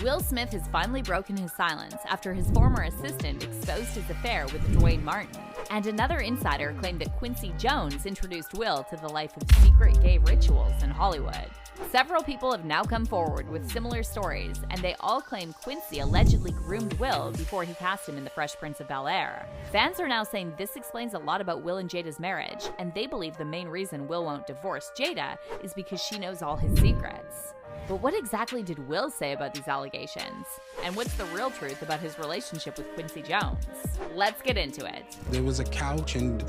Will Smith has finally broken his silence after his former assistant exposed his affair with Duane Martin. And another insider claimed that Quincy Jones introduced Will to the life of secret gay rituals in Hollywood. Several people have now come forward with similar stories, and they all claim Quincy allegedly groomed Will before he cast him in The Fresh Prince of Bel-Air. Fans are now saying this explains a lot about Will and Jada's marriage, and they believe the main reason Will won't divorce Jada is because she knows all his secrets. But what exactly did Will say about these allegations? And what's the real truth about his relationship with Quincy Jones? Let's get into it. There was a couch and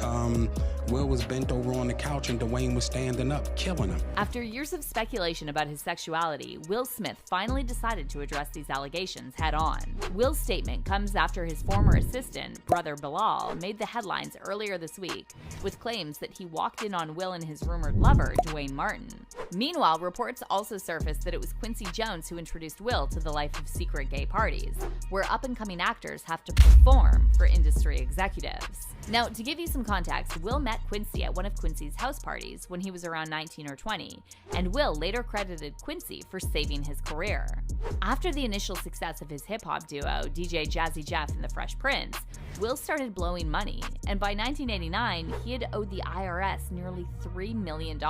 Will was bent over on the couch and Duane was standing up, killing him. After years of speculation about his sexuality, Will Smith finally decided to address these allegations head on. Will's statement comes after his former assistant, brother Bilal, made the headlines earlier this week with claims that he walked in on Will and his rumored lover, Duane Martin. Meanwhile, reports also surfaced that it was Quincy Jones who introduced Will to the life of secret gay parties, where up-and-coming actors have to perform for industry executives. Now, to give you some context, Will met Quincy at one of Quincy's house parties when he was around 19 or 20, and Will later credited Quincy for saving his career. After the initial success of his hip-hop duo, DJ Jazzy Jeff and the Fresh Prince, Will started blowing money, and by 1989, he had owed the IRS nearly $3 million.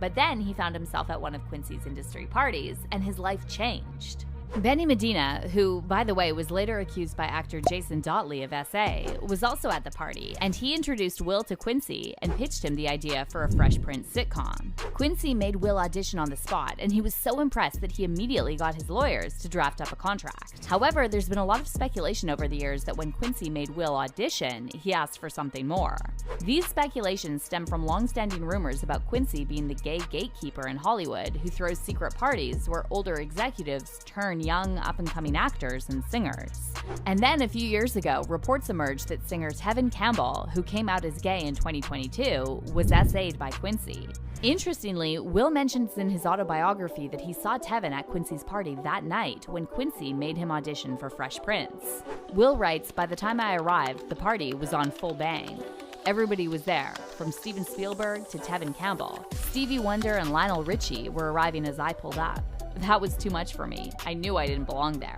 But then he found himself at one of Quincy's industry parties, and his life changed. Benny Medina, who, by the way, was later accused by actor Jason Dotley of SA, was also at the party, and he introduced Will to Quincy and pitched him the idea for a Fresh Prince sitcom. Quincy made Will audition on the spot, and he was so impressed that he immediately got his lawyers to draft up a contract. However, there's been a lot of speculation over the years that when Quincy made Will audition, he asked for something more. These speculations stem from long-standing rumors about Quincy being the gay gatekeeper in Hollywood who throws secret parties where older executives turn young, up-and-coming actors and singers. And then a few years ago, reports emerged that singer Tevin Campbell, who came out as gay in 2022, was SA'd by Quincy. Interestingly, Will mentions in his autobiography that he saw Tevin at Quincy's party that night when Quincy made him audition for Fresh Prince. Will writes, "By the time I arrived, the party was on full bang. Everybody was there, from Steven Spielberg to Tevin Campbell. Stevie Wonder and Lionel Richie were arriving as I pulled up. That was too much for me. I knew I didn't belong there."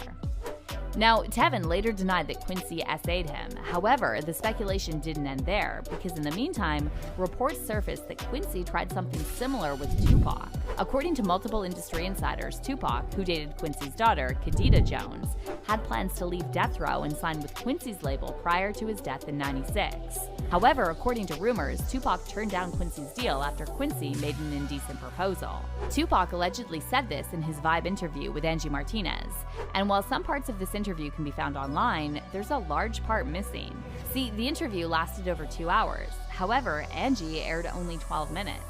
Now, Tevin later denied that Quincy SA'd him. However, the speculation didn't end there, because in the meantime, reports surfaced that Quincy tried something similar with Tupac. According to multiple industry insiders, Tupac, who dated Quincy's daughter, Khadida Jones, had plans to leave Death Row and sign with Quincy's label prior to his death in '96. However, according to rumors, Tupac turned down Quincy's deal after Quincy made an indecent proposal. Tupac allegedly said this in his Vibe interview with Angie Martinez, and while some parts of this interview can be found online, there's a large part missing. See, the interview lasted over 2 hours. However, Angie aired only 12 minutes.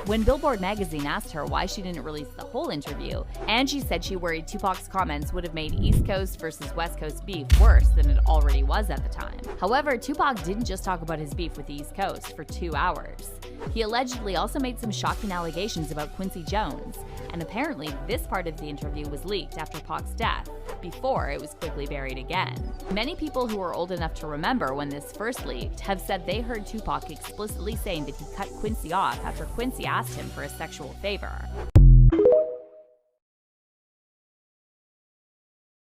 When Billboard magazine asked her why she didn't release the whole interview, Angie said she worried Tupac's comments would have made East Coast versus West Coast beef worse than it already was at the time. However, Tupac didn't just talk about his beef with the East Coast for 2 hours. He allegedly also made some shocking allegations about Quincy Jones, and apparently this part of the interview was leaked after Pac's death, before it was quickly buried again. Many people who are old enough to remember when this first leaked have said they heard Tupac explicitly saying that he cut Quincy off after Quincy asked him for a sexual favor.